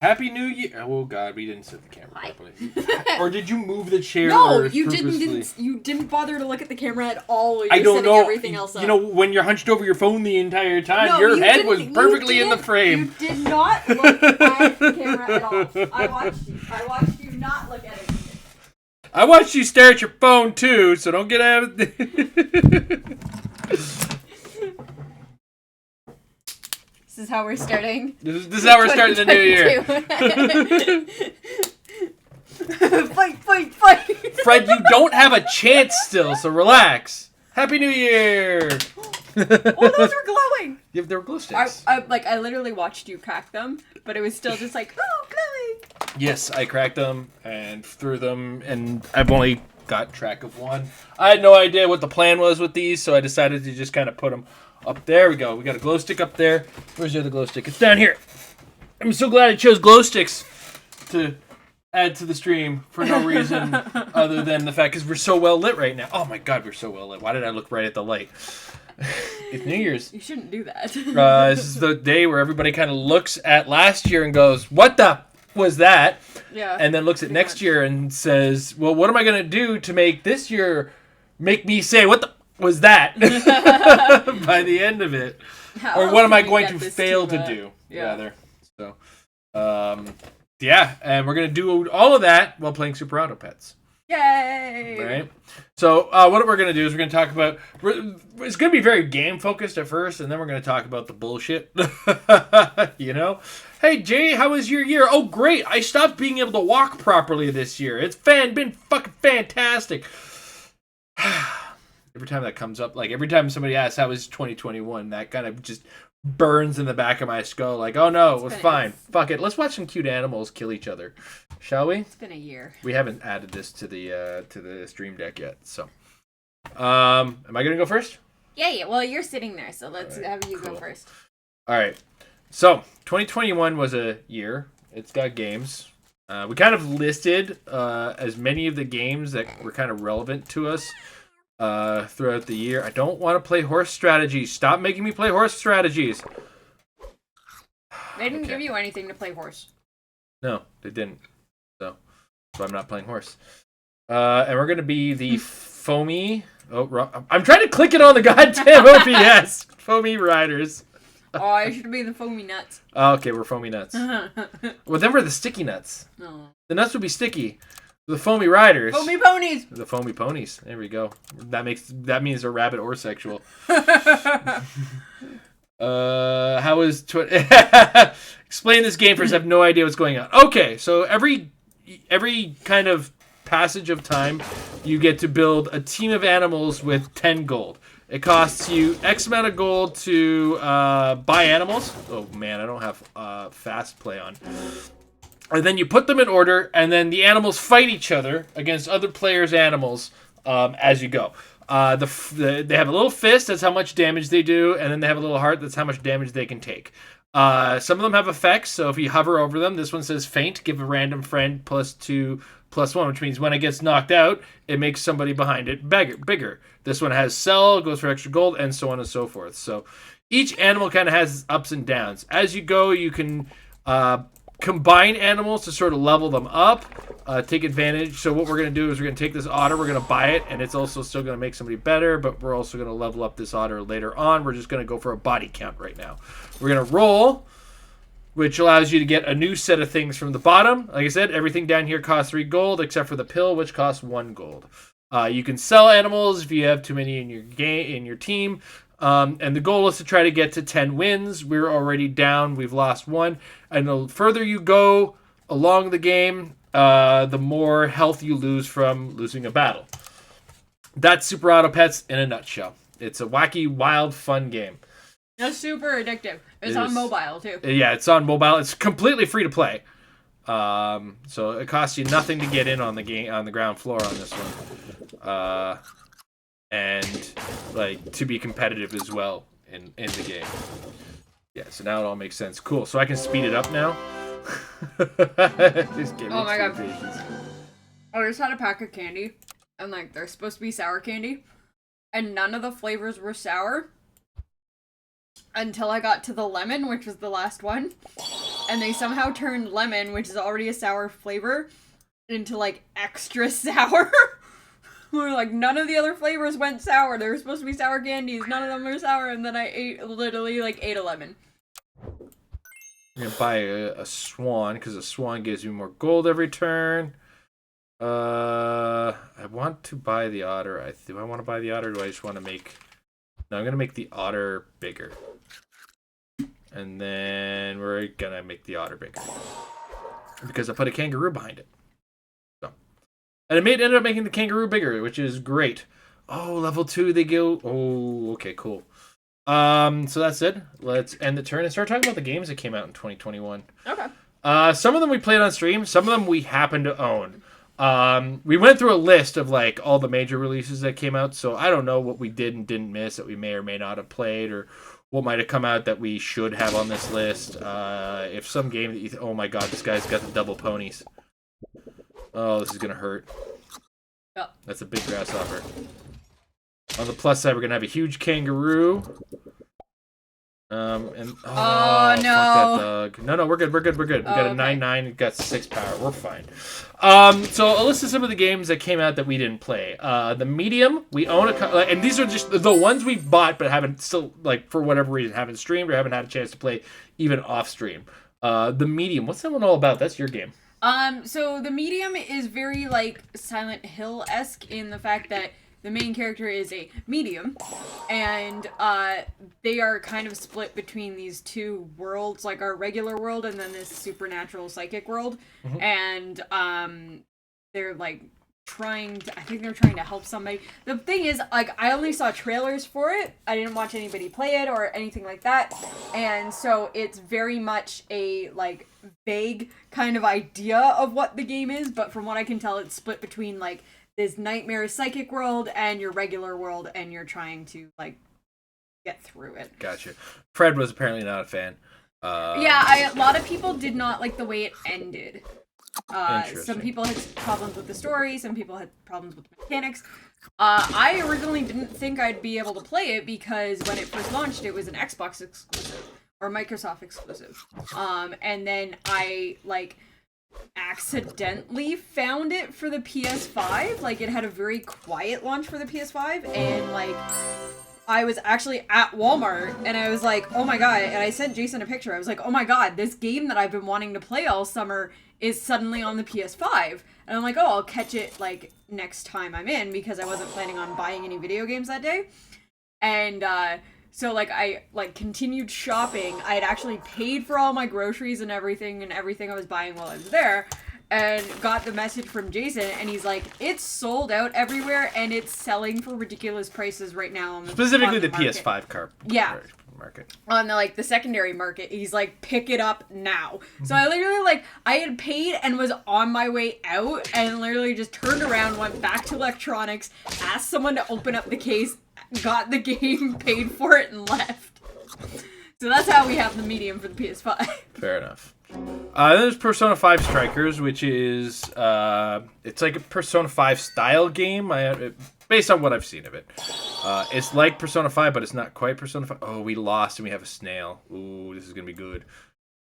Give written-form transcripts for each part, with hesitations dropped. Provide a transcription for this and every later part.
Happy New Year. Oh, God, we didn't set the camera properly. Or did you move the chair? No, you didn't bother to look at the camera at all. I don't know. Everything else up. You know, when you're hunched over your phone the entire time, no, your head was perfectly in the frame. You did not look at the camera at all. I watched you not look at it. I watched you stare at your phone, too, so don't get out of it. This is how we're starting. This is how we're starting the new year. Fight. Fred, you don't have a chance still, so relax. Happy New Year. Oh, those were glowing. Yeah, they were glow sticks. I literally watched you crack them, but it was still just like, oh, glowing. Yes, I cracked them and threw them, and I've only got track of one. I had no idea what the plan was with these, so I decided to just kind of put them up there. We go. We got a glow stick up there. Where's the other glow stick? It's down here. I'm so glad I chose glow sticks to add to the stream for no reason other than the fact because we're so well lit right now. Oh my God, we're so well lit. Why did I look right at the light? It's New Year's. You shouldn't do that. This is the day where everybody kind of looks at last year and goes, what the was that? Yeah. And then looks at next year and says, well, what am I going to do to make this year make me say, what the was that by the end of it? Or what am I going to fail to do, rather? So, yeah, and we're going to do all of that while playing Super Auto Pets. Yay! Right? So, what we're going to do is we're going to talk about... It's going to be very game-focused at first, and then we're going to talk about the bullshit. You know? Hey, Jay, how was your year? Oh, great! I stopped being able to walk properly this year. It's been fucking fantastic. Every time that comes up, like every time somebody asks how was 2021, that kind of just burns in the back of my skull. Like, oh no, it was fine. Fuck it. Let's watch some cute animals kill each other, shall we? It's been a year. We haven't added this to the stream deck yet, so. Am I gonna go first? Yeah. Well, you're sitting there, so let's have you go first. All right. So 2021 was a year. It's got games. We kind of listed as many of the games that were kind of relevant to us. Throughout the year. I don't want to play horse strategies. Stop making me play horse strategies. They didn't give you anything to play horse. No, they didn't. So I'm not playing horse. And we're going to be the foamy... Oh, I'm trying to click it on the goddamn OBS. Foamy riders. Oh, I should be the foamy nuts. Oh, okay, we're foamy nuts. Well, then we're the sticky nuts. No. The nuts would be sticky. The foamy riders. Foamy ponies. The foamy ponies. There we go. That means they're rabbit or sexual. How is explain this game first. I have no idea what's going on. Okay, so every kind of passage of time, you get to build a team of animals with 10 gold. It costs you X amount of gold to buy animals. Oh man, I don't have fast play on. And then you put them in order, and then the animals fight each other against other players' animals as you go. They have a little fist, that's how much damage they do, and then they have a little heart, that's how much damage they can take. Some of them have effects, so if you hover over them, this one says faint, give a random friend +2/+1, which means when it gets knocked out, it makes somebody behind it bigger. This one has sell, goes for extra gold, and so on and so forth. So each animal kind of has ups and downs. As you go, you can... combine animals to sort of level them up, take advantage. So what we're going to do is we're going to take this otter, we're going to buy it, and it's also still going to make somebody better, but we're also going to level up this otter later on. We're just going to go for a body count right now. We're going to roll, which allows you to get a new set of things from the bottom. Like I said, everything down here costs 3 gold, except for the pill, which costs 1 gold. You can sell animals if you have too many in your team. And the goal is to try to get to 10 wins. We're already down. We've lost 1. And the further you go along the game, the more health you lose from losing a battle. That's Super Auto Pets in a nutshell. It's a wacky, wild, fun game. It's super addictive. It's on mobile, too. Yeah, it's on mobile. It's completely free to play. So it costs you nothing to get in on the ground floor on this one. And like to be competitive as well in the game. Yeah, so now it all makes sense. Cool. So I can speed it up now. Just give me my God. patience. I just had a pack of candy, and like they're supposed to be sour candy, and none of the flavors were sour until I got to the lemon, which was the last one. and they somehow turned lemon, which is already a sour flavor, into like extra sour. We're like, none of the other flavors went sour. There were supposed to be sour candies. None of them were sour, and then I literally ate a lemon. I'm gonna buy a swan because a swan gives me more gold every turn. I want to buy the otter. Do I want to buy the otter? Or do I just want to make? No, I'm gonna make the otter bigger, and then we're gonna make the otter bigger because I put a kangaroo behind it. So, and it ended up making the kangaroo bigger, which is great. Oh, level 2, they go. Oh, okay, cool. So that's it. Let's end the turn and start talking about the games that came out in 2021. Okay. Some of them we played on stream. Some of them we happen to own. We went through a list of like all the major releases that came out. So I don't know what we did and didn't miss that we may or may not have played, or what might have come out that we should have on this list. If some game that you oh my god, this guy's got the double ponies. Oh, this is gonna hurt. Yep. That's a big grasshopper. On the plus side, we're gonna have a huge kangaroo. No. Fuck that dog. No, we're good. We got a 9/9. We got 6 power. We're fine. So I'll list some of the games that came out that we didn't play. The Medium, we own and these are just the ones we bought but haven't still for whatever reason haven't streamed or haven't had a chance to play even off stream. The Medium, what's that one all about? That's your game. So the Medium is very Silent Hill-esque in the fact that the main character is a medium, and they are kind of split between these two worlds, like our regular world and then this supernatural psychic world. Mm-hmm. And they're trying to help somebody. The thing is, I only saw trailers for it. I didn't watch anybody play it or anything like that. And so it's very much a vague kind of idea of what the game is, but from what I can tell, it's split between this nightmare psychic world and your regular world, and you're trying to get through it. Gotcha. Fred was apparently not a fan. A lot of people did not like the way it ended. Some people had problems with the story, some people had problems with the mechanics. I originally didn't think I'd be able to play it because when it first launched, it was an Xbox exclusive or Microsoft exclusive. And then I accidentally found it for the PS5. It had a very quiet launch for the PS5, and I was actually at Walmart and I was like, oh my god, and I sent Jason a picture. I was like, oh my god, this game that I've been wanting to play all summer is suddenly on the PS5. And I'm like, oh, I'll catch it next time I'm in, because I wasn't planning on buying any video games that day. And so I continued shopping. I had actually paid for all my groceries and everything I was buying while I was there, and got the message from Jason, and he's like, it's sold out everywhere and it's selling for ridiculous prices right now on specifically the market. PS5 market. On the secondary market. He's like, pick it up now. So I literally I had paid and was on my way out, and literally just turned around, went back to electronics, asked someone to open up the case, got the game, paid for it, and left. So that's how we have the Medium for the PS5. Fair enough. Then there's Persona 5 Strikers, which is it's like a Persona 5 style game. Based on what I've seen of it, it's like Persona 5, but it's not quite Persona 5. Oh, we lost, and we have a snail. Ooh, this is gonna be good.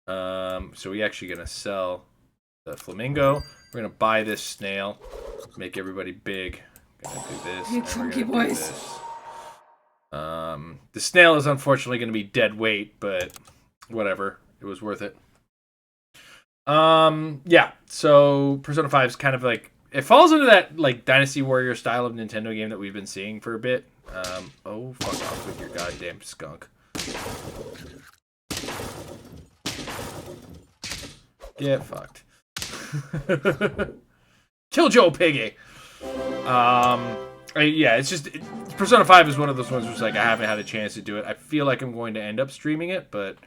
So we actually gonna sell the flamingo. We're gonna buy this snail, make everybody big. Gonna do this. You chunky boys. The snail is unfortunately going to be dead weight, but whatever. It was worth it. So Persona 5 is kind of it falls into that Dynasty Warrior style of Nintendo game that we've been seeing for a bit. Oh, fuck off with your goddamn skunk. Get fucked. Kill Joe Piggy. It's just Persona 5 is one of those ones where I haven't had a chance to do it. I feel like I'm going to end up streaming it, but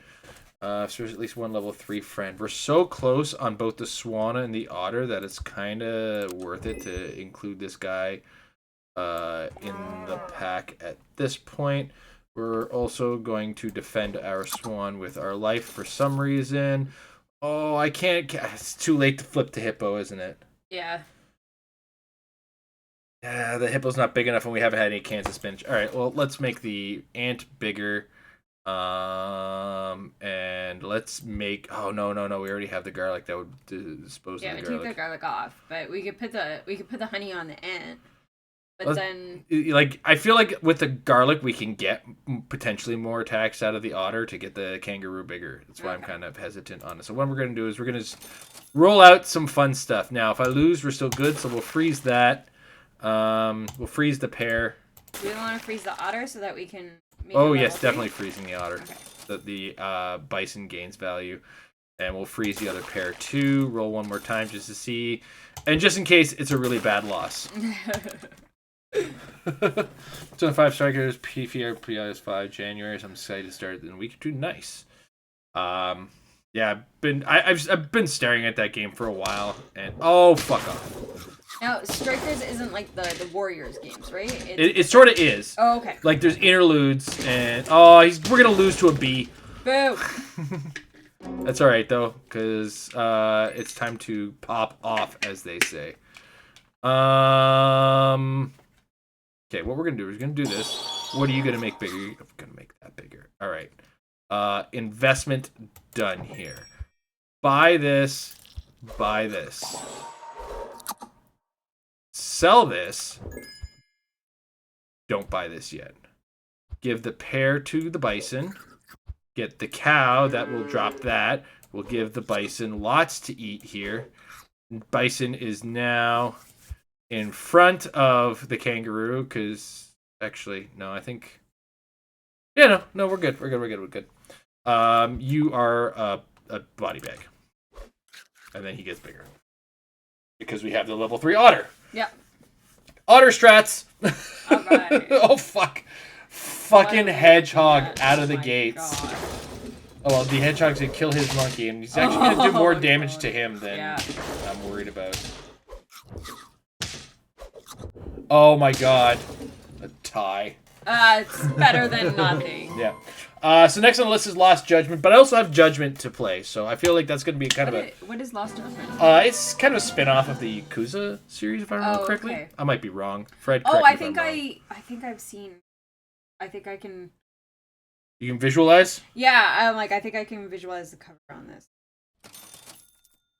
if there's at least one level 3 friend. We're so close on both the Swana and the Otter that it's kind of worth it to include this guy in the pack at this point. We're also going to defend our Swan with our life for some reason. Oh, I can't. It's too late to flip the hippo, isn't it? Yeah. Yeah, the hippo's not big enough and we haven't had any cans of spinach. Alright, well, let's make the ant bigger. And let's make. Oh no. We already have the garlic that would dispose Yeah, of we the take garlic. the garlic off, but we could put the honey on the end. But Let's- then Like I feel like with the garlic we can get potentially more attacks out of the otter to get the kangaroo bigger. That's why I'm kind of hesitant on it. So what we're gonna do is we're gonna just roll out some fun stuff. Now if I lose, we're still good, so we'll freeze that. We'll freeze the pear. do we want to freeze the otter so that we can. Make Oh it yes, level definitely 3? freezing the otter. Okay. The bison gains value, and we'll freeze the other pear too. Roll one more time just to see, and just in case it's a really bad loss. 5 strikers, PFR 5 January. So I'm excited to start in week 2. Nice. Yeah, I've been staring at that game for a while, and oh fuck off. Now, Strikers isn't like the Warriors games, right? It sort of is. Oh, okay. Like there's interludes, and we're gonna lose to a B. Boo. That's all right though, because it's time to pop off, as they say. Okay, what we're gonna do is we're gonna do this. What are you gonna make bigger? I'm gonna make that bigger. All right. Investment done here. Buy this. Buy this. Sell this. Don't buy this yet. Give the pear to the bison. Get the cow. That will drop that. We'll give the bison lots to eat here. Bison is now in front of the kangaroo because actually, no, I think. Yeah, no, we're good. We're good. You are a body bag. And then he gets bigger. Because we have the level 3 otter. Yep. Otter strats. Alright. Oh, fuck. Fucking hedgehog out of the gates. God. Oh, well, the hedgehog's going to kill his monkey, and he's actually going to do more damage to him than I'm worried about. Oh, my God. A tie. It's better than nothing. Yeah. So next on the list is Lost Judgment, but I also have Judgment to play, so I feel like that's going to be kind of a... What is Lost Judgment? It's kind of a spin-off of the Yakuza series, if I remember correctly. Okay. I might be wrong. Fred, Oh, correct I me if think I'm wrong. I think I've seen. I think I can. You can visualize? Yeah, I think I can visualize the cover on this.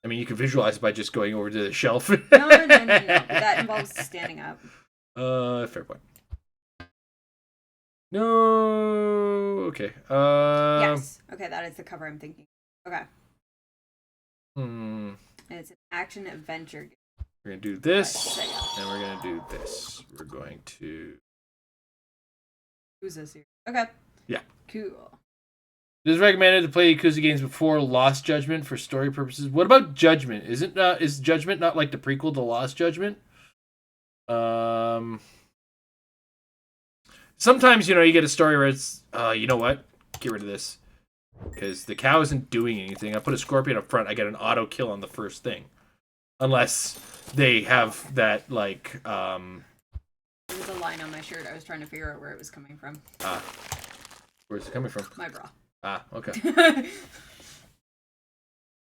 I mean, you can visualize it by just going over to the shelf. No. That involves standing up. Fair point. No. Okay. Yes. Okay, that is the cover I'm thinking. Okay. Hmm. And it's an action adventure game. We're gonna do this, Right, and we're gonna do this. We're going to. Who's this here? Okay. Yeah. Cool. It is recommended to play Yakuza games before Lost Judgment for story purposes. What about Judgment? Is Judgment not like the prequel to Lost Judgment? Sometimes, you get a story where it's, you know what? Get rid of this. Because the cow isn't doing anything. I put a scorpion up front, I get an auto kill on the first thing. Unless they have that, like, There was a line on my shirt. I was trying to figure out where it was coming from. Where's it coming from? My bra. Okay.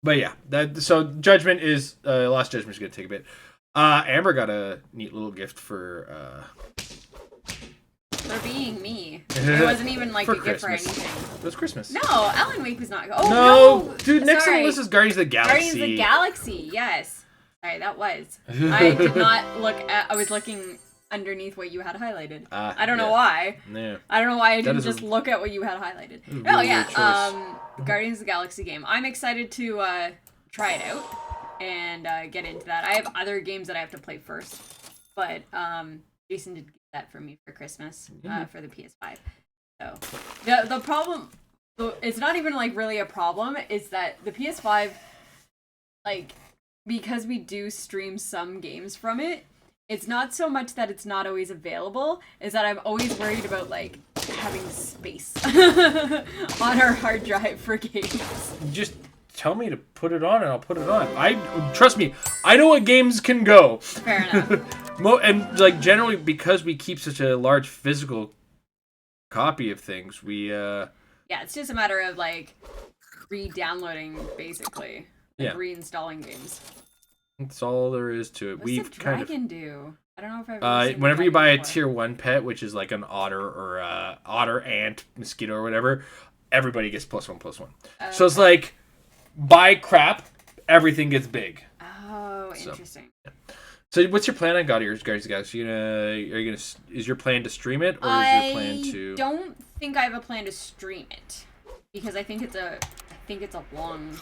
But yeah, so Judgment is, Lost Judgment is going to take a bit. Amber got a neat little gift for being me. It wasn't even like For a gift for Christmas. anything. It was Christmas. No, Alan Wake was not. Oh No, dude. Next on Sorry. the list is Guardians of the Galaxy. Guardians of the Galaxy. Yes. Sorry, that was. I did not look at. I was looking underneath what you had highlighted. I don't know why. Yeah. I don't know why I didn't is just look at what you had highlighted. Really Oh yeah, weird choice. Guardians of the Galaxy game. I'm excited to try it out and get into that. I have other games that I have to play first, but Jason did get that for me for Christmas for the PS5. So the problem, it's not even like really a problem, is that the PS5, like, because we do stream some games from it, it's not so much that it's not always available, is that I'm always worried about, like, having space on our hard drive for games. Just tell me to put it on and I'll put it on. Trust me, I know what games can go. Fair enough. And like generally because we keep such a large physical copy of things, we Yeah, it's just a matter of, like, re-downloading, basically. Like, Yeah. reinstalling games. That's all there is to it. What's the dragon do? I don't know if I've ever seen whenever you buy a before. tier 1 pet, which is like an otter or otter, ant, mosquito, or whatever, everybody gets +1/+1. So it's like, buy crap, everything gets big. Oh, interesting. So what's your plan on God of Yours, guys? Is your plan to stream it, or is your plan to? I don't think I have a plan to stream it because I think it's a long,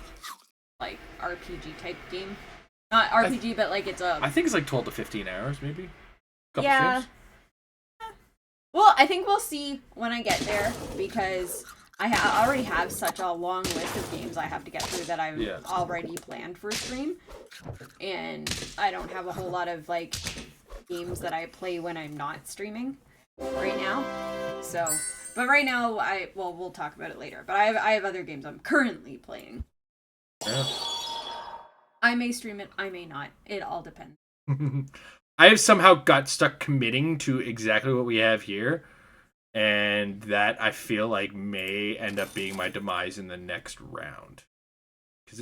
like, RPG type game. Not RPG, but like it's a. I think it's like 12 to 15 hours, maybe. Couple Yeah. streams. Well, I think we'll see when I get there because I already have such a long list of games I have to get through that I've already planned for a stream, and I don't have a whole lot of like games that I play when I'm not streaming right now. So, but right now we'll talk about it later. But I have other games I'm currently playing. Yeah. I may stream it, I may not. It all depends. I have somehow got stuck committing to exactly what we have here, and that I feel like may end up being my demise in the next round.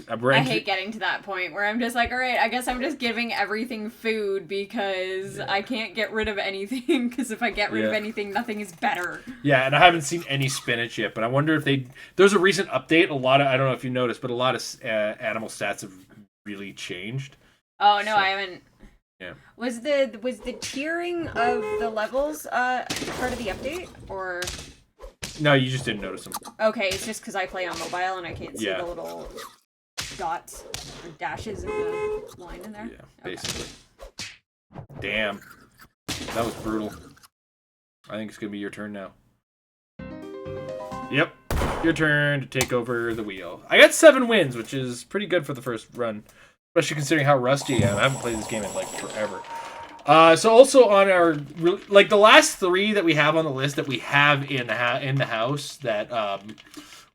I hate getting to that point where I'm just like, all right, I guess I'm just giving everything food because I can't get rid of anything, because if I get rid of anything, nothing is better. Yeah, and I haven't seen any spinach yet, but I wonder if there's a recent update, I don't know if you noticed, but a lot of animal stats have really changed. Oh, no, I haven't. Yeah. Was the tiering of the levels part of the update, or? No, you just didn't notice them. Okay, it's just because I play on mobile and I can't see the little dots or dashes in the line in there. Yeah, basically. Okay. Damn, that was brutal. I think it's gonna be your turn now. Yep, your turn to take over the wheel. I got 7 wins, which is pretty good for the first run. Especially considering how rusty I am. I haven't played this game in, like, forever. So also on our... Like, the last 3 that we have on the list that we have in the house that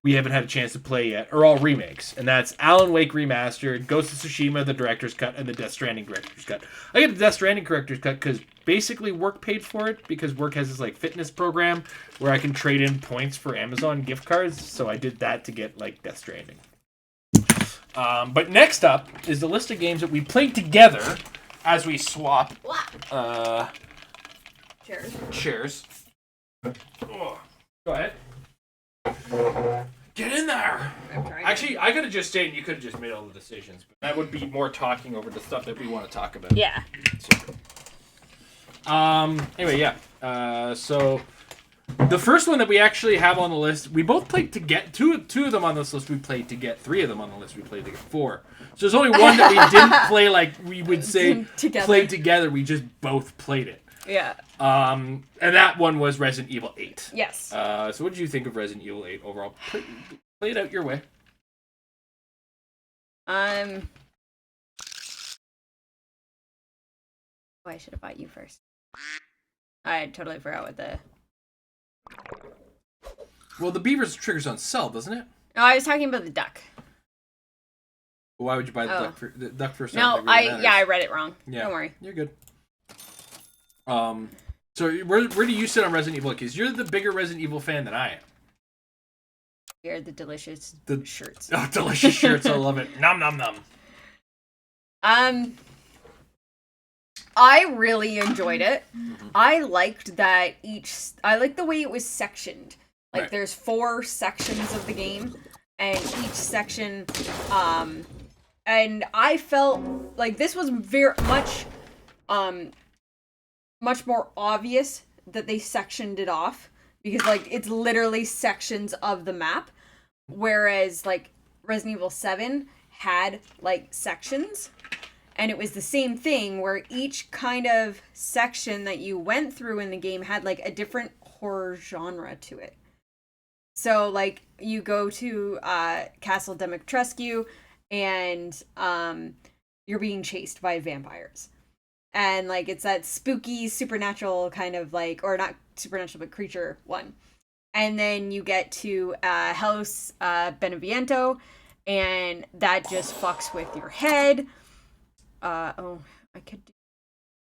we haven't had a chance to play yet are all remakes. And that's Alan Wake Remastered, Ghost of Tsushima, the Director's Cut, and the Death Stranding Director's Cut. I get the Death Stranding Director's Cut because basically work paid for it, because work has this, like, fitness program where I can trade in points for Amazon gift cards. So I did that to get, like, Death Stranding. But next up is the list of games that we played together as we swap chairs. Oh, go ahead. Get in there. Actually, I could have just stayed and you could have just made all the decisions. But that would be more talking over the stuff that we want to talk about. Yeah. So, anyway, yeah. So... The first one that we actually have on the list, we both played to get two of them on this list. We played to get 3 of them on the list. We played to get 4. So there's only one that we didn't play like we would say played together. We just both played it. Yeah. And that one was Resident Evil 8. Yes. So what did you think of Resident Evil 8 overall? Play it out your way. Oh, I should have bought you first. I totally forgot what the... Well, the beaver's triggers on cell, doesn't it? No, I was talking about the duck. Well, why would you buy the duck first? No, I read it wrong. Yeah. Don't worry. You're good. So where do you sit on Resident Evil? Because you're the bigger Resident Evil fan than I am. You're the delicious shirts. Oh, delicious shirts! I love it. Nom nom nom. I really enjoyed it. Mm-hmm. I liked that I liked the way it was sectioned. Like there's 4 sections of the game, and each section, and I felt like this was very much more obvious that they sectioned it off, because like it's literally sections of the map, whereas like Resident Evil 7 had like sections. And it was the same thing where each kind of section that you went through in the game had like a different horror genre to it. So like you go to Castle Dimitrescu and you're being chased by vampires. And like it's that spooky supernatural kind of like, or not supernatural but creature one. And then you get to House Beneviento, and that just fucks with your head. I could do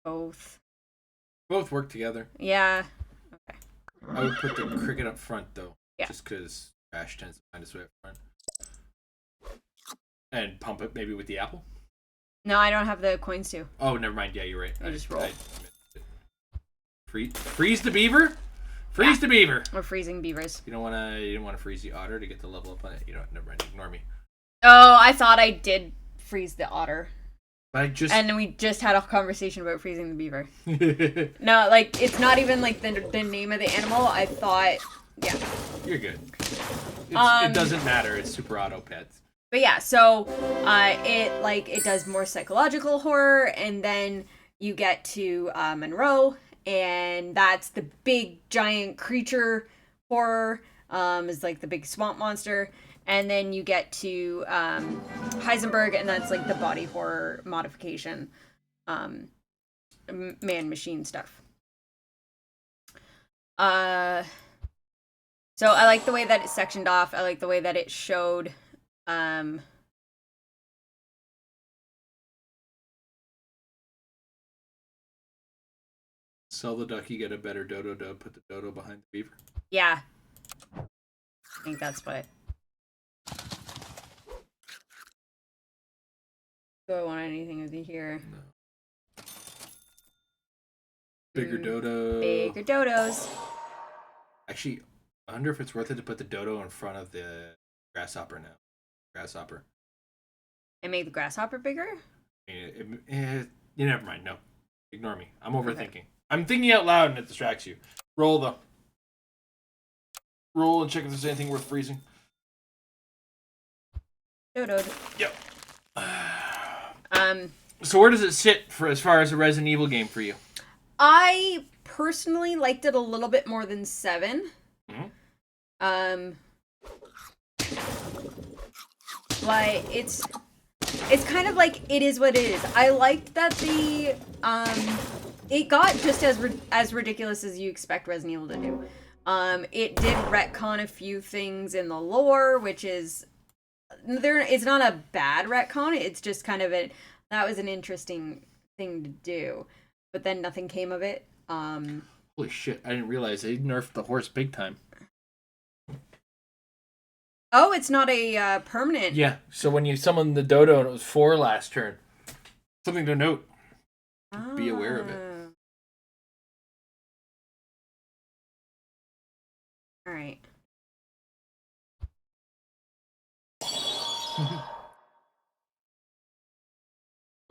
both. Both work together. Yeah. Okay. I would put the cricket up front, though. Yeah. Just because Ash tends to find its way up front. And pump it maybe with the apple? No, I don't have the coins to. Oh, never mind. Yeah, you're right. I just roll. Freeze the beaver. Freeze the beaver. We're freezing beavers. You don't want to freeze the otter to get the level up on it. You don't. Never mind. Ignore me. Oh, I thought I did freeze the otter. And we just had a conversation about freezing the beaver. No, like, it's not even, like, the name of the animal. I thought, yeah. You're good. It doesn't matter. It's Super Auto Pets. But yeah, so it does more psychological horror, and then you get to Monroe, and that's the big, giant creature horror, is, like, the big swamp monster. And then you get to Heisenberg, and that's like the body horror modification, man-machine stuff. So I like the way that it's sectioned off. I like the way that it showed. Sell the ducky, get a better dodo dub, put the dodo behind the beaver. Yeah. I think that's what. Do I want anything with you here? No. Bigger dodo. Bigger dodos. Actually, I wonder if it's worth it to put the dodo in front of the grasshopper now. Grasshopper. And make the grasshopper bigger? Never mind. No. Ignore me. I'm overthinking. Okay. I'm thinking out loud and it distracts you. Roll, though. Roll and check if there's anything worth freezing. Dodo. Yep. So where does it sit for as far as a Resident Evil game for you? I personally liked it a little bit more than 7. Mm-hmm. Like it's kind of like it is what it is. I liked that the it got just as ridiculous as you expect Resident Evil to do. It did retcon a few things in the lore, which is it's not a bad retcon. It's just kind of that was an interesting thing to do, but then nothing came of it. Holy shit! I didn't realize they nerfed the horse big time. Oh, it's not a permanent. Yeah. So when you summoned the dodo and it was 4 last turn, something to note. Be aware of it. All right.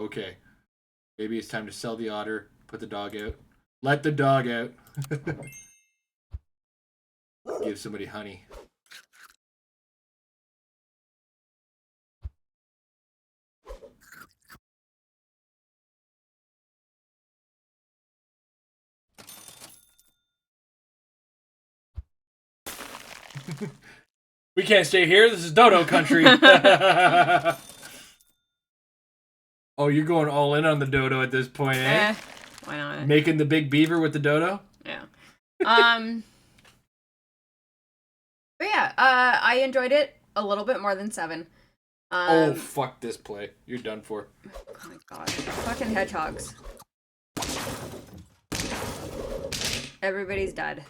Okay. Maybe it's time to sell the otter, put the dog out. Let the dog out. Give somebody honey. We can't stay here. This is Dodo country. Oh, you're going all in on the dodo at this point, eh? Why not? Making the big beaver with the dodo? Yeah. But yeah, I enjoyed it a little bit more than 7. Oh, fuck this play. You're done for. Oh my god. Fucking hedgehogs. Everybody's dead.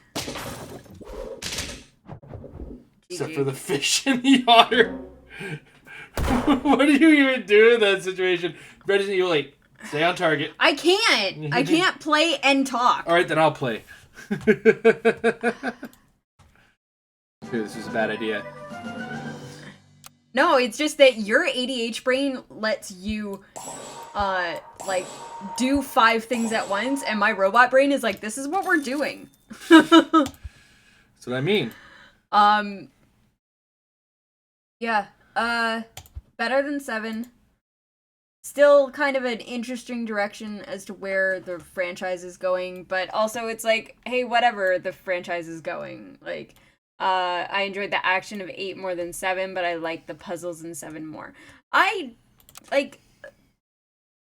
Except for the fish and the otter. What do you even do in that situation? Resident Evil 8. Stay on target. I can't. I can't play and talk. Alright, then I'll play. Dude, this is a bad idea. No, it's just that your ADH brain lets you, like, do 5 things at once, and my robot brain is like, this is what we're doing. That's what I mean. Yeah, better than 7. Still kind of an interesting direction as to where the franchise is going, but also it's like, hey, whatever the franchise is going. Like, I enjoyed the action of 8 more than 7, but I like the puzzles in 7 more.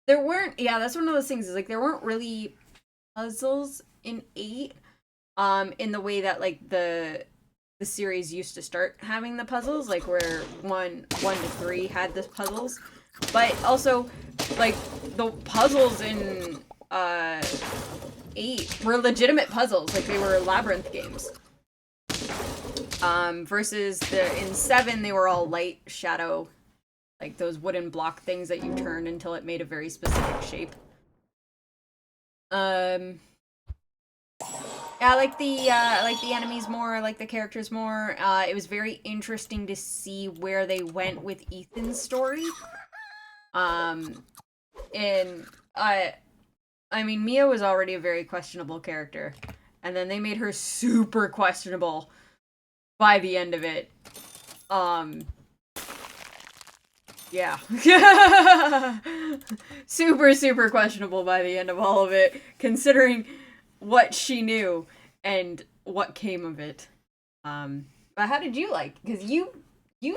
There weren't, yeah, that's one of those things, is like, there weren't really puzzles in 8, in the way that, like, the series used to start having the puzzles, like, where 1 to 3 had the puzzles. But also, like, the puzzles in 8 were legitimate puzzles. Like, they were labyrinth games. Versus in 7, they were all light shadow. Like, those wooden block things that you turned until it made a very specific shape. I like the enemies more. I like the characters more. It was very interesting to see where they went with Ethan's story. And I mean, Mia was already a very questionable character, and then they made her super questionable by the end of it. Yeah. Super questionable by the end of all of it, considering what she knew and what came of it. But how did you like? Because you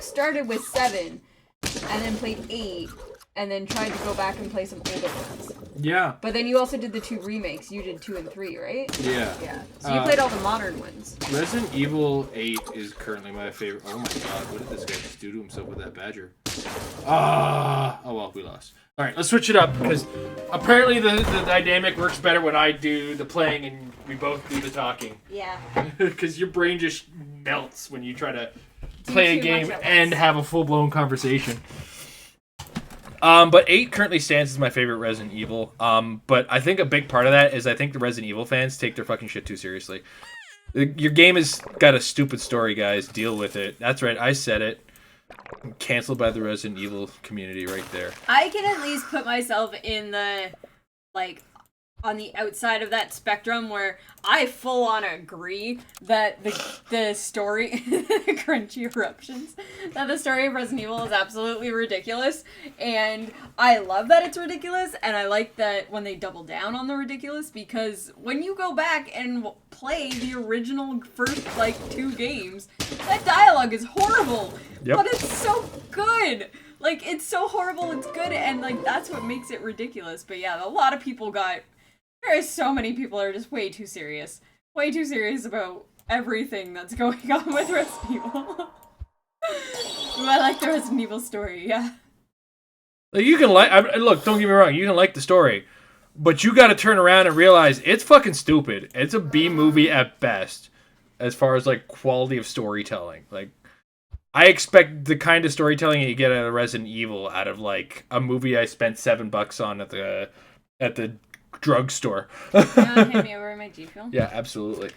started with 7, and then played 8, and then tried to go back and play some older ones. Yeah. But then you also did the 2 remakes. You did 2 and 3, right? Yeah. Yeah. So you played all the modern ones. Resident Evil 8 is currently my favorite. Oh my god, what did this guy just do to himself with that badger? Oh well, we lost. Alright, let's switch it up, because apparently the dynamic works better when I do the playing and we both do the talking. Yeah. Because your brain just melts when you try to play a game and once. have a full-blown conversation. But 8 currently stands as my favorite Resident Evil. But I think a big part of that is I think the Resident Evil fans take their fucking shit too seriously. Your game has got a stupid story, guys. Deal with it. That's right, I said it. Cancelled by the Resident Evil community right there. I can at least put myself in the, like, on the outside of that spectrum where I full on agree that the story, crunchy eruptions, that the story of Resident Evil is absolutely ridiculous, and I love that it's ridiculous, and I like that when they double down on the ridiculous, because when you go back and play the original first, 2 games, that dialogue is horrible, but it's so good! It's so horrible, it's good, and, that's what makes it ridiculous. But yeah, a lot of people there are so many people that are just way too serious. Way too serious about everything that's going on with Resident Evil. I like the Resident Evil story, yeah. You can look, don't get me wrong, you can like the story, but you gotta turn around and realize it's fucking stupid. It's a B movie at best, as far as, quality of storytelling. I expect the kind of storytelling you get out of Resident Evil out of, a movie I spent $7 on at the drugstore. Hand me over my G Fuel. Yeah, absolutely.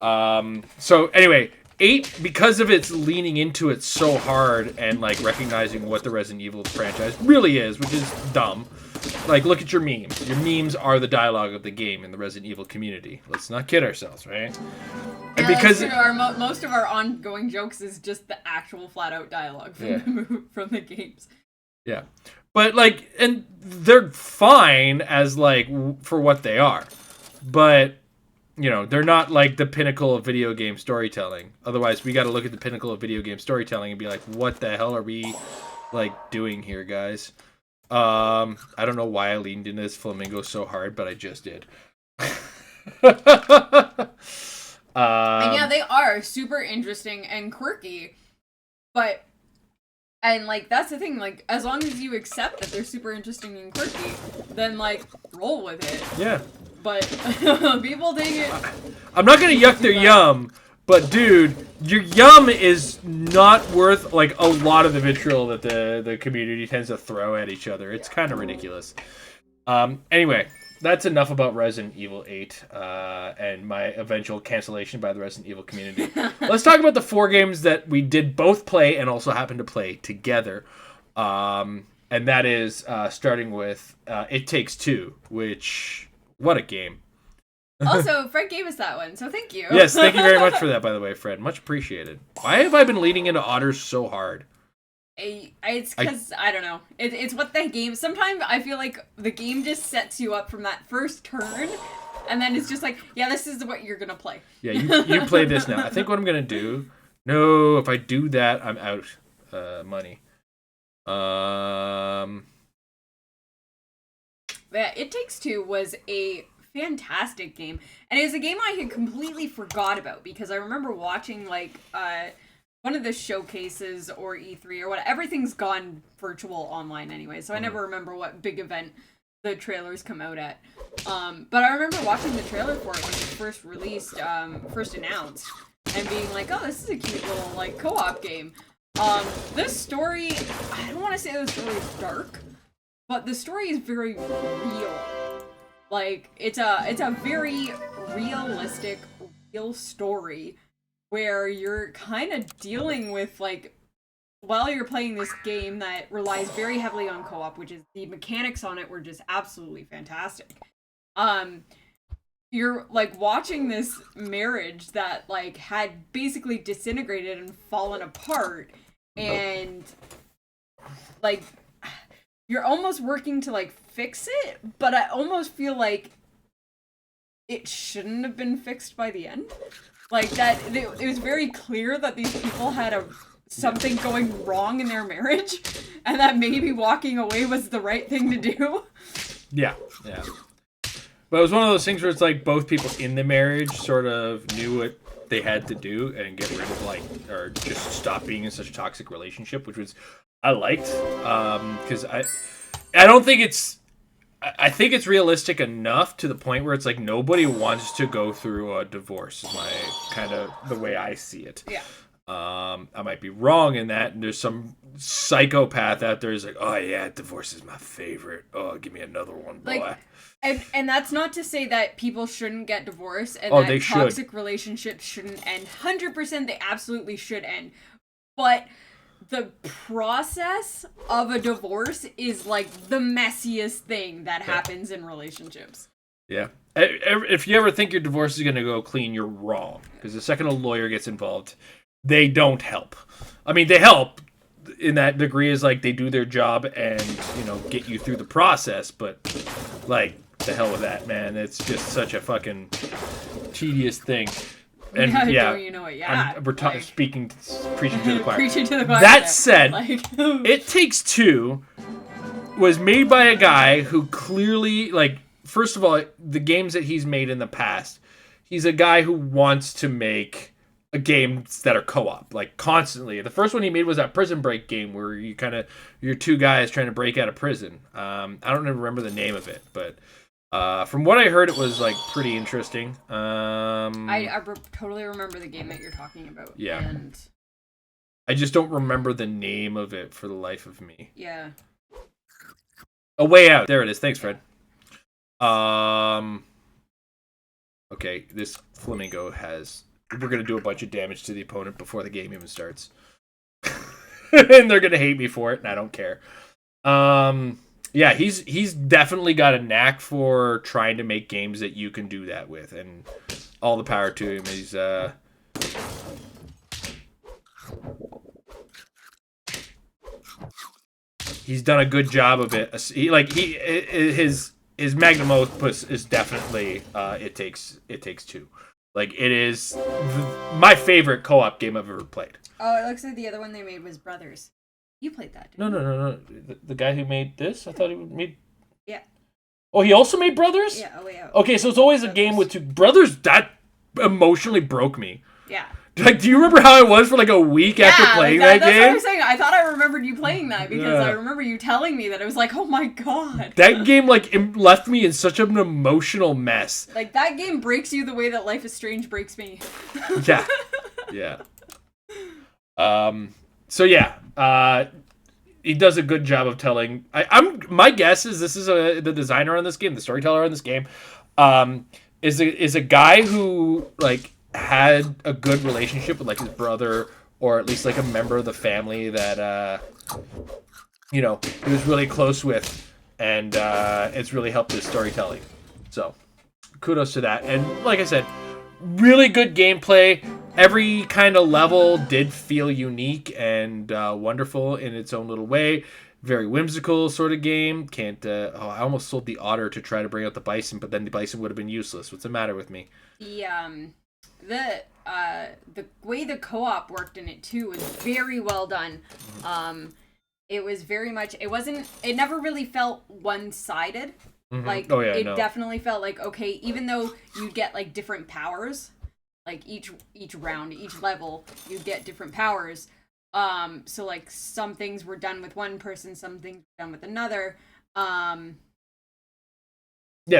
So anyway, 8, because of its leaning into it so hard and recognizing what the Resident Evil franchise really is, which is dumb. Look at your memes. Your memes are the dialogue of the game in the Resident Evil community. Let's not kid ourselves, right? And because most of our ongoing jokes is just the actual flat out dialogue from the games. Yeah. But, and they're fine as, for what they are. But, they're not, the pinnacle of video game storytelling. Otherwise, we gotta look at the pinnacle of video game storytelling and be like, what the hell are we, doing here, guys? I don't know why I leaned into this flamingo so hard, but I just did. And yeah, they are super interesting and quirky. But... And, that's the thing, as long as you accept that they're super interesting and quirky, then, roll with it. Yeah. But people take it... I'm not gonna yuck their yum, but, dude, your yum is not worth, a lot of the vitriol that the community tends to throw at each other. It's kind of ridiculous. Anyway, that's enough about Resident Evil 8 and my eventual cancellation by the Resident Evil community. Let's talk about the 4 games that we did both play and also happened to play together. And that is starting with It Takes Two, which... What a game. Also, Fred gave us that one, so thank you. Yes, thank you very much for that, by the way, Fred. Much appreciated. Why have I been leading into otters so hard? It's because, I don't know. It's what the game... Sometimes I feel like the game just sets you up from that first turn, and then it's just yeah, this is what you're going to play. Yeah, you play this now. I think what I'm going to do... No, if I do that, I'm out money. Yeah, It Takes Two was a fantastic game, and it was a game I had completely forgot about, because I remember watching, one of the showcases or E3 or what. Everything's gone virtual online anyway, so I never remember what big event the trailers come out at. But I remember watching the trailer for it when it was first released, first announced, and being like, oh, this is a cute little, co-op game. This story, I don't want to say the story is dark, but the story is very real. It's a very realistic, real story where you're kind of dealing with, like, while you're playing this game that relies very heavily on co-op, which is the mechanics on it were just absolutely fantastic. You're like watching this marriage that like had basically disintegrated and fallen apart, and like you're almost working to like fix it, but I almost feel like it shouldn't have been fixed by the end. Like that it was very clear that these people had something going wrong in their marriage, and that maybe walking away was the right thing to do. Yeah. But it was one of those things where it's like both people in the marriage sort of knew what they had to do and get rid of or just stop being in such a toxic relationship, which was I liked, because I don't think I think it's realistic enough to the point where it's like nobody wants to go through a divorce. Is my kind of the way I see it. Yeah. I might be wrong in that, and there's some psychopath out there who's like, oh yeah, divorce is my favorite. Oh, give me another one, boy. Like, and that's not to say that people shouldn't get divorced and Oh, that they toxic should. relationships shouldn't end. 100% they absolutely should end. But the process of a divorce is like the messiest thing that happens in relationships. Yeah. If you ever think your divorce is going to go clean, you're wrong. Because the second a lawyer gets involved, they don't help. I mean, they help in that degree is like they do their job and, get you through the process. But, like, the hell with that, man. It's just such a fucking tedious thing. And yeah, don't you know it? Yeah. we're preaching to the choir. Preaching to the choir. That said, like, It Takes Two was made by a guy who clearly, like, first of all, the games that he's made in the past, he's a guy who wants to make games that are co-op, like, constantly. The first one he made was that Prison Break game where you're two guys trying to break out of prison. I don't even remember the name of it, but from what I heard, it was like pretty interesting. I totally remember the game that you're talking about. Yeah. And I just don't remember the name of it for the life of me. yeah. A Way Out. There it is. Thanks, Fred. Okay, this flamingo has... We're going to do a bunch of damage to the opponent before the game even starts. And they're going to hate me for it, and I don't care. Yeah, he's definitely got a knack for trying to make games that you can do that with, and all the power to him. He's done a good job of it. His magnum opus is definitely It Takes Two. Like, it is my favorite co-op game I've ever played. Oh, it looks like the other one they made was Brothers. You played that, didn't you? No. The guy who made this, I thought he made... Yeah. Oh, he also made Brothers? Yeah, A Way Out. Okay, so it's always a game with two... Brothers, that emotionally broke me. Yeah. Like, do you remember how I was for like a week after playing that game? That's what I'm saying. I thought I remembered you playing that because I remember you telling me that. It was like, oh my god. That game, like, left me in such an emotional mess. Like, that game breaks you the way that Life is Strange breaks me. Yeah. So yeah, he does a good job of telling. My guess is this is the designer on this game, the storyteller on this game, is a guy who like had a good relationship with like his brother, or at least like a member of the family that he was really close with, and it's really helped his storytelling. So kudos to that. And like I said, really good gameplay. Every kind of level did feel unique and wonderful in its own little way. Very whimsical sort of game. I almost sold the otter to try to bring out the bison, but then the bison would have been useless. What's the matter with me? The way the co-op worked in it too was very well done. It was very much. It never really felt one-sided. Mm-hmm. Like, definitely felt like, okay, even though you get like different powers, like each round, each level, you get different powers. So like some things were done with one person, some things were done with another. Yeah,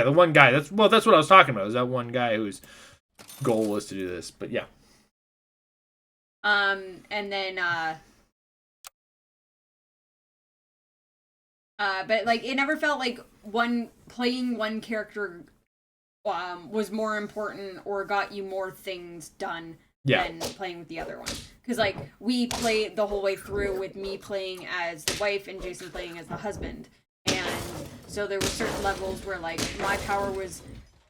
the one guy. That's what I was talking about. Is that one guy whose goal was to do this? But yeah. And then but like it never felt like playing one character was more important or got you more things done than playing with the other one. Because, like, we played the whole way through with me playing as the wife and Jason playing as the husband. And so there were certain levels where, like, my power was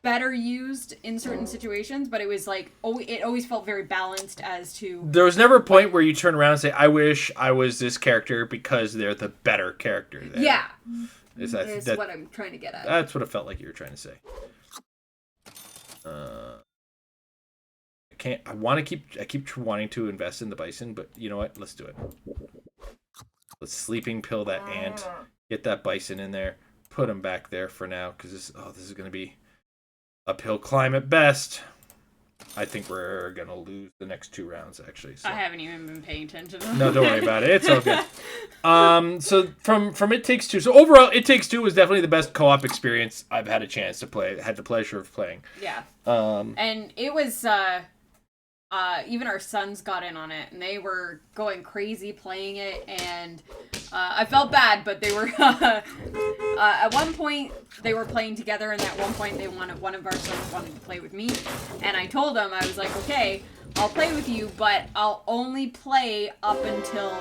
better used in certain situations, but it was, like, it always felt very balanced as to... There was never a point where you turn around and say, I wish I was this character because they're the better character there. Yeah. That's what I'm trying to get at. That's what it felt like you were trying to say. I keep wanting to invest in the bison, but you know what? Let's do it. Let's sleeping pill that ant. Get that bison in there. Put him back there for now, because this is going to be uphill climb at best. I think we're going to lose the next 2 rounds, actually. So. I haven't even been paying attention. No, don't worry about it. It's all good. So from It Takes Two. So overall, It Takes Two was definitely the best co-op experience I've had a chance to play. Had the pleasure of playing. Yeah. And it was... even our sons got in on it, and they were going crazy playing it, and I felt bad, but they were at one point they were playing together, and at one point one of our sons wanted to play with me, and I told them, I was like, okay, I'll play with you, but I'll only play up until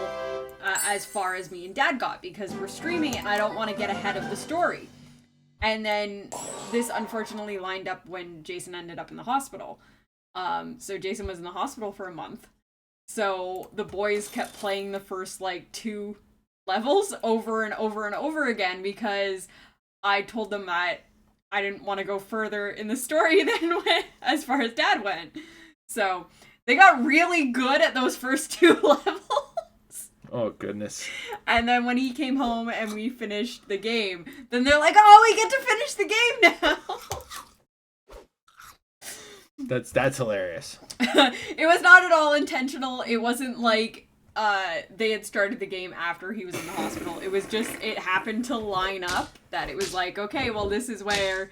as far as me and Dad got, because we're streaming and I don't want to get ahead of the story. And then this unfortunately lined up when Jason ended up in the hospital. So Jason was in the hospital for a month. So the boys kept playing the first, like, 2 levels over and over and over again because I told them that I didn't want to go further in the story than as far as Dad went. So they got really good at those first 2 levels. Oh, goodness. And then when he came home and we finished the game, then they're like, oh, we get to finish the game now. That's hilarious. It was not at all intentional. It wasn't like they had started the game after he was in the hospital. It was just, it happened to line up that it was like, okay, well, this is where,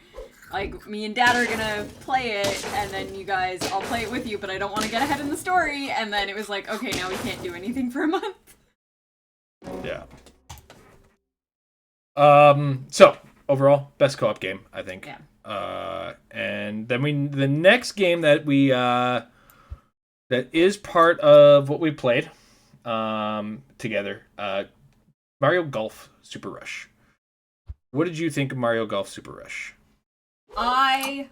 like, me and Dad are gonna play it, and then you guys, I'll play it with you, but I don't want to get ahead in the story. And then it was like, okay, now we can't do anything for a month. Yeah. So overall, best co-op game, I think. Yeah. And then the next game that we that is part of what we played together, Mario Golf Super Rush. What did you think of Mario Golf Super Rush? I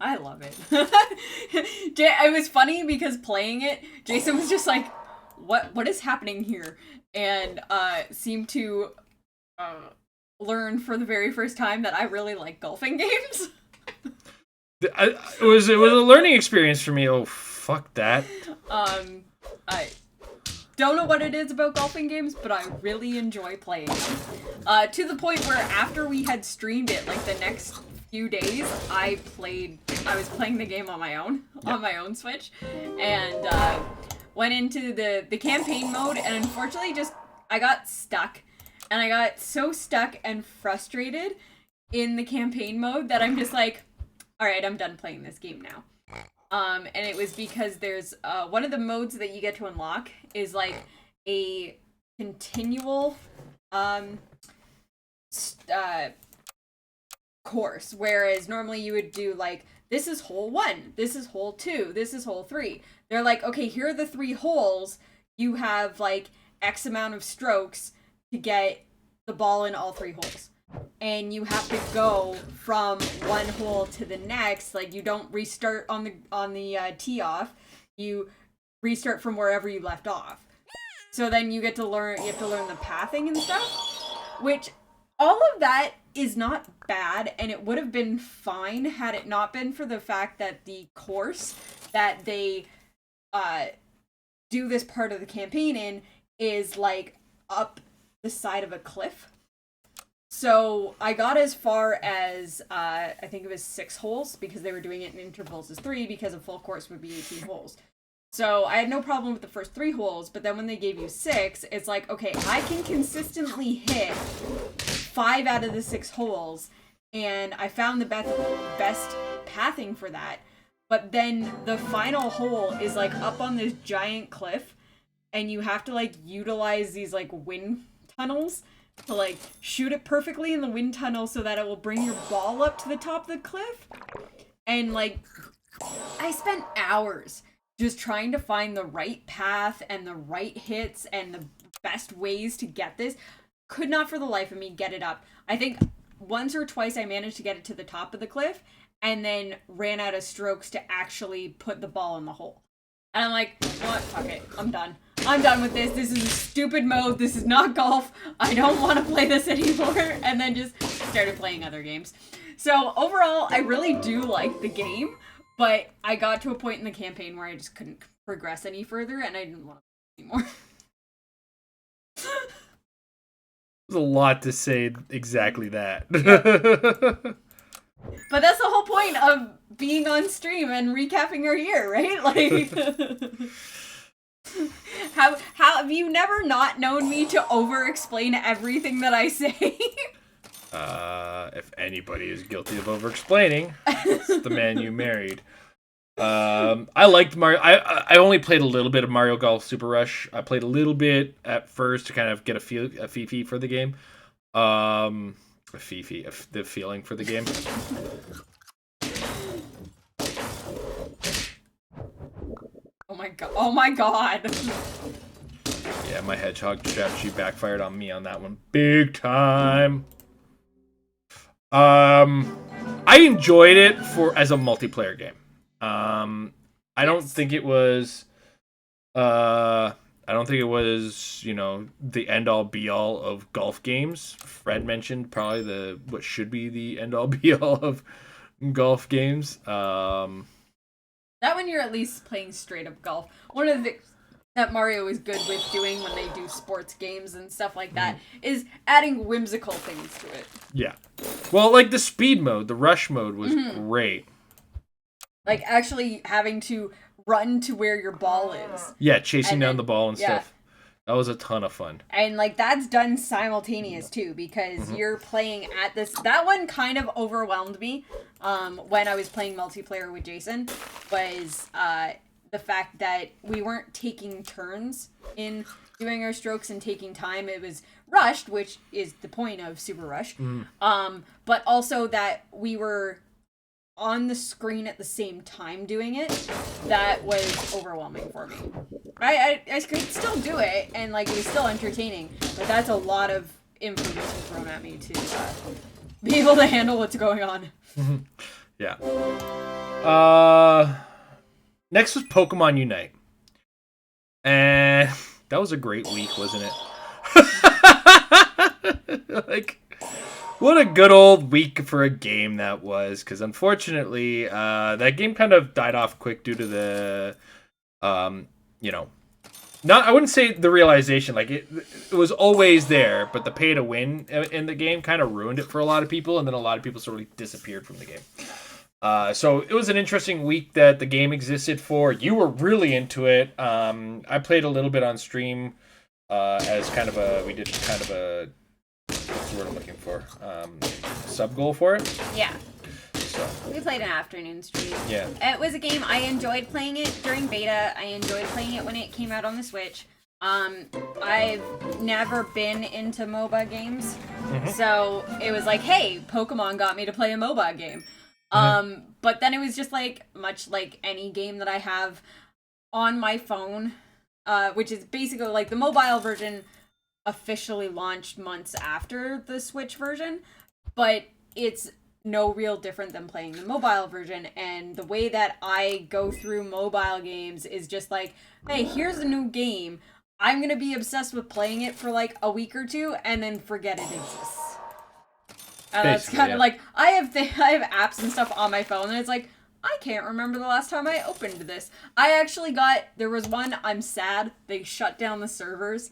love it. It was funny because playing it, Jason was just like, what is happening here? And seemed to learn for the very first time that I really like golfing games. It was a learning experience for me. Oh, fuck that. I don't know what it is about golfing games, but I really enjoy playing them. To the point where after we had streamed it, like the next few days, I was playing the game on my own, on my own Switch, and went into the campaign mode, and unfortunately I got stuck. And I got so stuck and frustrated in the campaign mode that I'm just like, alright, I'm done playing this game now. And it was because there's one of the modes that you get to unlock is like a continual course, whereas normally you would do like, this is hole 1, this is hole 2, this is hole 3. They're like, okay, here are the 3 holes, you have like X amount of strokes to get the ball in all 3 holes. And you have to go from one hole to the next. Like, you don't restart on the tee off. You restart from wherever you left off. So then you have to learn the pathing and stuff, which all of that is not bad, and it would have been fine had it not been for the fact that the course that they do this part of the campaign in is like up the side of a cliff. So I got as far as I think it was 6 holes, because they were doing it in intervals as 3, because a full course would be 18 holes. So I had no problem with the first 3 holes, but then when they gave you 6, it's like, okay, I can consistently hit 5 out of the 6 holes, and I found the best pathing for that. But then the final hole is like up on this giant cliff, and you have to like utilize these like wind tunnels to like shoot it perfectly in the wind tunnel so that it will bring your ball up to the top of the cliff. And like, I spent hours just trying to find the right path and the right hits and the best ways to get this. Could not for the life of me get it up. I think once or twice I managed to get it to the top of the cliff and then ran out of strokes to actually put the ball in the hole. And I'm like, you know what? Fuck it. I'm done. I'm done with this. This is a stupid mode. This is not golf. I don't want to play this anymore. And then just started playing other games. So overall, I really do like the game, but I got to a point in the campaign where I just couldn't progress any further and I didn't want to play anymore. There's a lot to say exactly that. But that's the whole point of being on stream and recapping our year, right? Like, have you never not known me to over-explain everything that I say? If anybody is guilty of over-explaining, it's the man you married. I liked Mario. I only played a little bit of Mario Golf Super Rush. I played a little bit at first to kind of get a fee for the game. The feeling for the game. Oh my god. Yeah, my hedgehog strategy backfired on me on that one big time. I enjoyed it as a multiplayer game. I don't think it was the end all be all of golf games. Fred mentioned probably what should be the end all be all of golf games. That one you're at least playing straight up golf. One of the things that Mario is good with doing when they do sports games and stuff like that is adding whimsical things to it. Yeah. Well, like the speed mode, the rush mode was great. Like actually having to run to where your ball is. Yeah, chasing down the ball and stuff. That was a ton of fun. And like that's done simultaneous too, because you're playing at this. That one kind of overwhelmed me when I was playing multiplayer with Jason, was the fact that we weren't taking turns in doing our strokes and taking time. It was rushed, which is the point of Super Rush. But also that we were on the screen at the same time doing it. That was overwhelming for me. I could still do it, and like it was still entertaining, but that's a lot of information thrown at me to be able to handle what's going on. Yeah. Next was Pokemon Unite, and that was a great week, wasn't it? Like, what a good old week for a game that was, because unfortunately, that game kind of died off quick due to the, I wouldn't say the realization, like it was always there, but the pay to win in the game kind of ruined it for a lot of people, and then a lot of people sort of disappeared from the game. So it was an interesting week that the game existed for. You were really into it. I played a little bit on stream as we did kind of a, what's the word I'm looking for? Sub goal for it? Yeah. So. We played an afternoon stream. Yeah. It was a game. I enjoyed playing it during beta. I enjoyed playing it when it came out on the Switch. I've never been into MOBA games. So it was like, hey, Pokemon got me to play a MOBA game. But then it was just like, much like any game that I have on my phone, which is basically like the mobile version officially launched months after the Switch version, but it's no real different than playing the mobile version. And the way that I go through mobile games is just like, hey, here's a new game. I'm gonna be obsessed with playing it for like a week or two and then forget it exists. And that's kind of like, I have apps and stuff on my phone, and it's like, I can't remember the last time I opened this. There was one, I'm sad, they shut down the servers.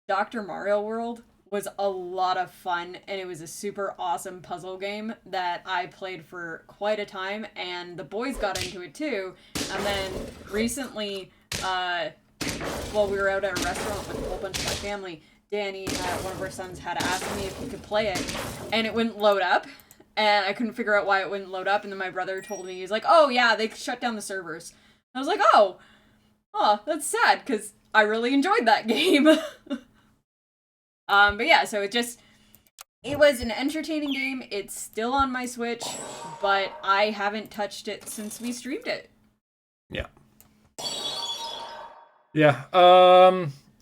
Dr. Mario World was a lot of fun, and it was a super awesome puzzle game that I played for quite a time, and the boys got into it too. And then recently, while we were out at a restaurant with a whole bunch of my family, Danny, one of our sons, had asked me if he could play it, and it wouldn't load up, and I couldn't figure out why it wouldn't load up, and then my brother told me, he's like, oh yeah, they shut down the servers. I was like, oh, that's sad, because I really enjoyed that game. But yeah, so it was an entertaining game. It's still on my Switch, but I haven't touched it since we streamed it. Yeah. Yeah.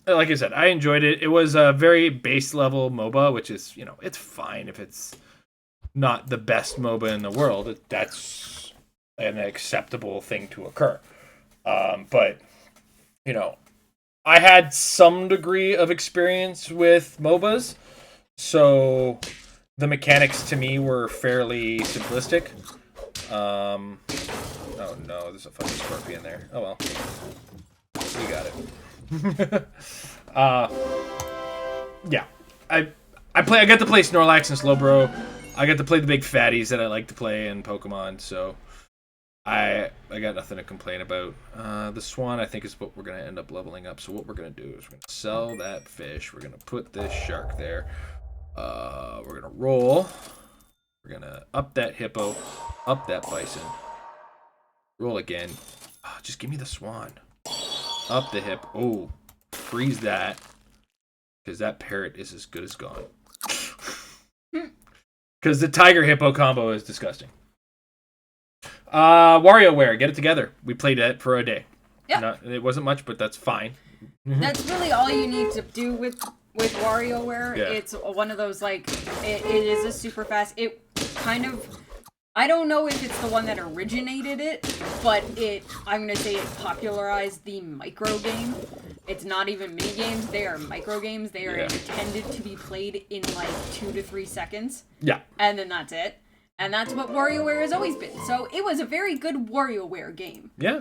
Like I said, I enjoyed it. It was a very base level MOBA, which is, it's fine if it's not the best MOBA in the world. That's an acceptable thing to occur. But, I had some degree of experience with MOBAs, so the mechanics to me were fairly simplistic. Oh no, there's a fucking scorpion there. Oh well. We got it. Yeah. I got to play Snorlax and Slowbro. I got to play the big fatties that I like to play in Pokemon, so I got nothing to complain about. The Swan, I think, is what we're going to end up leveling up. So what we're going to do is we're going to sell that fish. We're going to put this shark there. We're going to roll. We're going to up that hippo, up that bison. Roll again. Oh, just give me the Swan. Up the hip. Oh, freeze that. Because that parrot is as good as gone. Because the tiger-hippo combo is disgusting. WarioWare, get it together. We played it for a day. Yeah. It wasn't much, but that's fine. That's really all you need to do with WarioWare. Yeah. It's one of those, it is a super fast... It kind of... I don't know if it's the one that originated it, but I'm going to say it popularized the micro game. It's not even mini games, they are micro games. They are intended to be played in 2 to 3 seconds. Yeah. And then that's it. And that's what WarioWare has always been. So it was a very good WarioWare game. Yeah.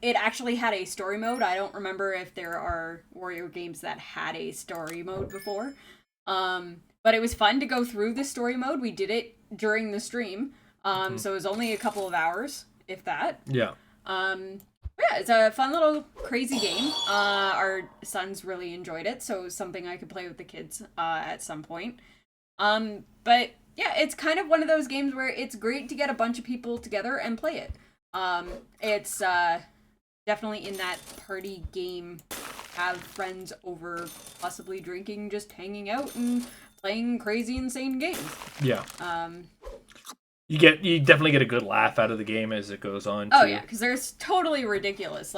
It actually had a story mode. I don't remember if there are Wario games that had a story mode before. But it was fun to go through the story mode. We did it during the stream. So it was only a couple of hours, if that. Yeah. Yeah, it's a fun little crazy game. Our sons really enjoyed it, so it was something I could play with the kids at some point. But yeah, it's kind of one of those games where it's great to get a bunch of people together and play it. It's definitely in that party game, have friends over, possibly drinking, just hanging out and playing crazy, insane games. Yeah. You definitely get a good laugh out of the game as it goes on. Oh yeah, because they're totally ridiculous.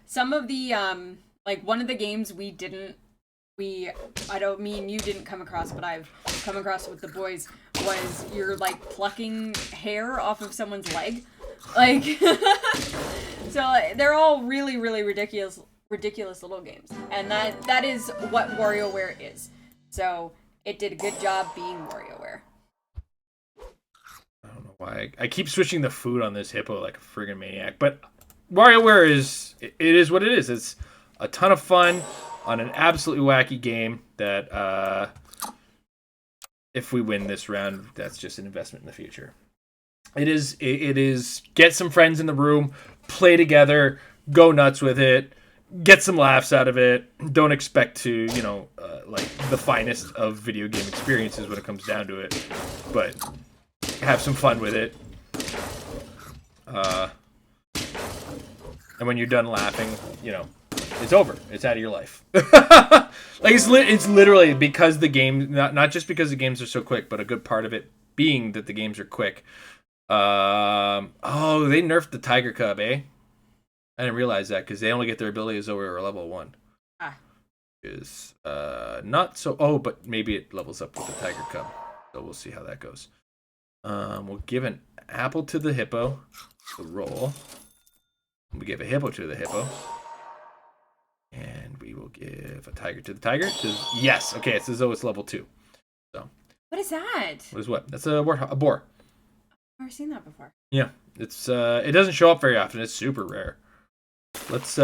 Some of the one of the games I don't mean you didn't come across, but I've come across with the boys, was you're plucking hair off of someone's leg. So they're all really, really ridiculous little games. And that is what WarioWare is. So it did a good job being WarioWare. I don't know why. I keep switching the food on this hippo like a friggin' maniac. But WarioWare is what it is. It's a ton of fun on an absolutely wacky game that if we win this round, that's just an investment in the future. It is get some friends in the room, play together, go nuts with it, get some laughs out of it. Don't expect to, the finest of video game experiences when it comes down to it, but have some fun with it. And when you're done laughing, it's over. It's out of your life. It's literally because the game, not just because the games are so quick, but a good part of it being that the games are quick. They nerfed the Tiger Cub, eh? I didn't realize that because they only get their abilities over level 1. Is not so. Oh, but maybe it levels up with the Tiger Cub. So we'll see how that goes. We'll give an apple to the hippo. The roll. We give a hippo to the hippo. And we will give a tiger to the tiger. Yes. Okay, it's as though it's level 2. So. What is that? What is what? That's a boar. I've never seen that before. Yeah. It's it doesn't show up very often. It's super rare. Let's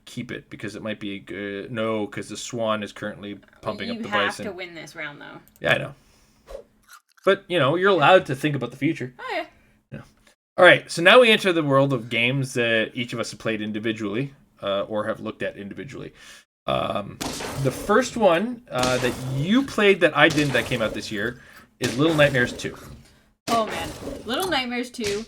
keep it because it might be good. No, because the swan is currently pumping up the bison. You have to win this round, though. Yeah, I know. But, you're allowed to think about the future. Oh, yeah. All right, so now we enter the world of games that each of us have played individually or have looked at individually. The first one that you played that I didn't that came out this year is Little Nightmares 2. Oh, man. Little Nightmares 2,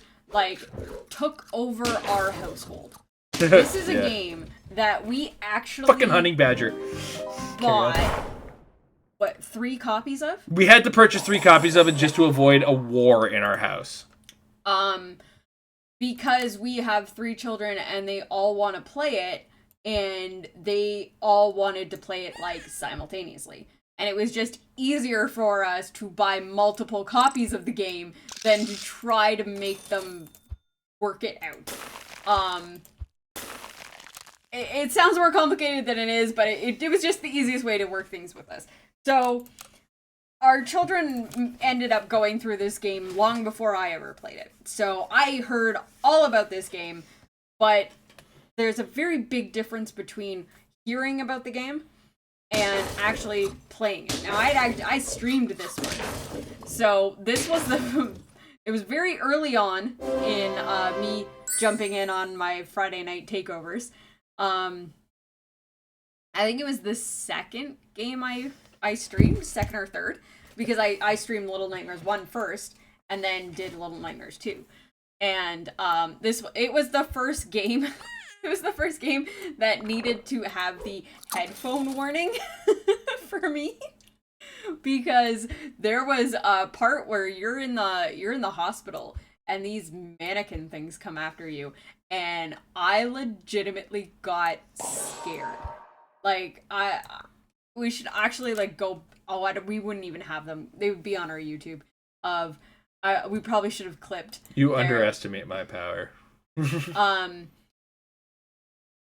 took over our household. This is a game that we actually... Fucking Honey Badger. bought, 3 copies of? We had to purchase 3 copies of it just to avoid a war in our house. Because we have 3 children and they all want to play it, and they all wanted to play it, like, simultaneously. And it was just easier for us to buy multiple copies of the game than to try to make them work it out. It sounds more complicated than it is, but it was just the easiest way to work things with us. So, our children ended up going through this game long before I ever played it. So, I heard all about this game, but there's a very big difference between hearing about the game and actually playing it. Now, I streamed this one. So, this was it was very early on in me jumping in on my Friday night takeovers. I think it was the second game I streamed, second or third, because I streamed Little Nightmares 1 first, and then did Little Nightmares 2. And it was the first game. It was the first game that needed to have the headphone warning for me, because there was a part where you're in the hospital and these mannequin things come after you, and I legitimately got scared. Like, we should actually, like, go. Oh, we wouldn't even have them. They would be on our YouTube. We probably should have clipped. You underestimate my power.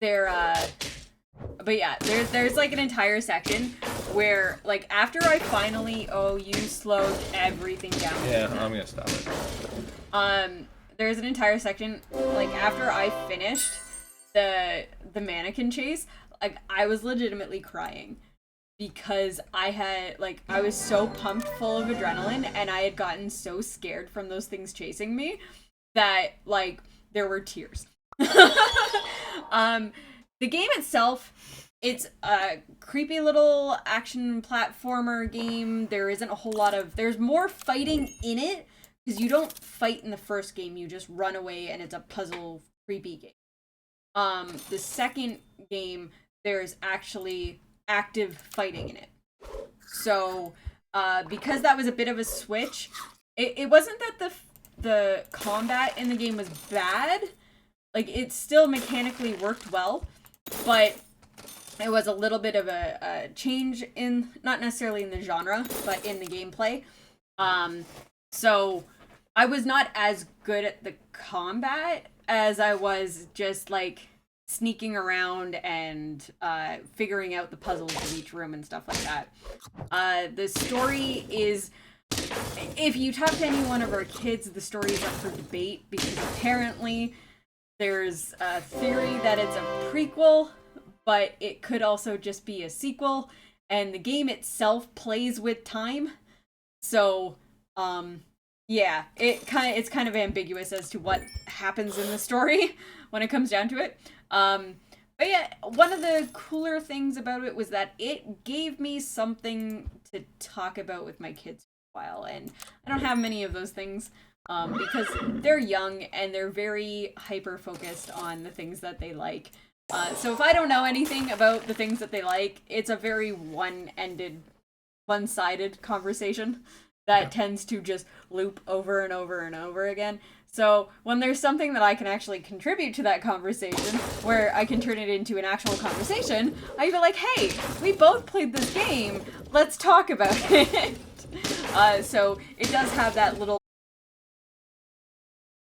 But yeah, there's like an entire section where, like, after I finally, you slowed everything down. Yeah, I'm gonna stop it. There's an entire section, like, after I finished the mannequin chase, like, I was legitimately crying because I was so pumped full of adrenaline, and I had gotten so scared from those things chasing me that, like, there were tears. The game itself, it's a creepy little action platformer game. There isn't a whole lot there's more fighting in it, because you don't fight in the first game, you just run away, and it's a puzzle creepy game. The second game, there's actually active fighting in it. So, because that was a bit of a switch, it wasn't that the combat in the game was bad. Like, it still mechanically worked well, but it was a little bit of a change in, not necessarily in the genre, but in the gameplay. So I was not as good at the combat as I was just, like, sneaking around and figuring out the puzzles of each room and stuff like that. The story is, if you talk to any one of our kids, the story is up for debate, because apparently there's a theory that it's a prequel, but it could also just be a sequel, and the game itself plays with time. So, yeah, it's kind of ambiguous as to what happens in the story when it comes down to it. But yeah, one of the cooler things about it was that it gave me something to talk about with my kids for a while, and I don't have many of those things. Because they're young and they're very hyper-focused on the things that they like. So if I don't know anything about the things that they like, it's a very one-sided conversation that tends to just loop over and over and over again. So when there's something that I can actually contribute to that conversation, where I can turn it into an actual conversation, I feel like, hey, we both played this game, let's talk about it. So it does have that little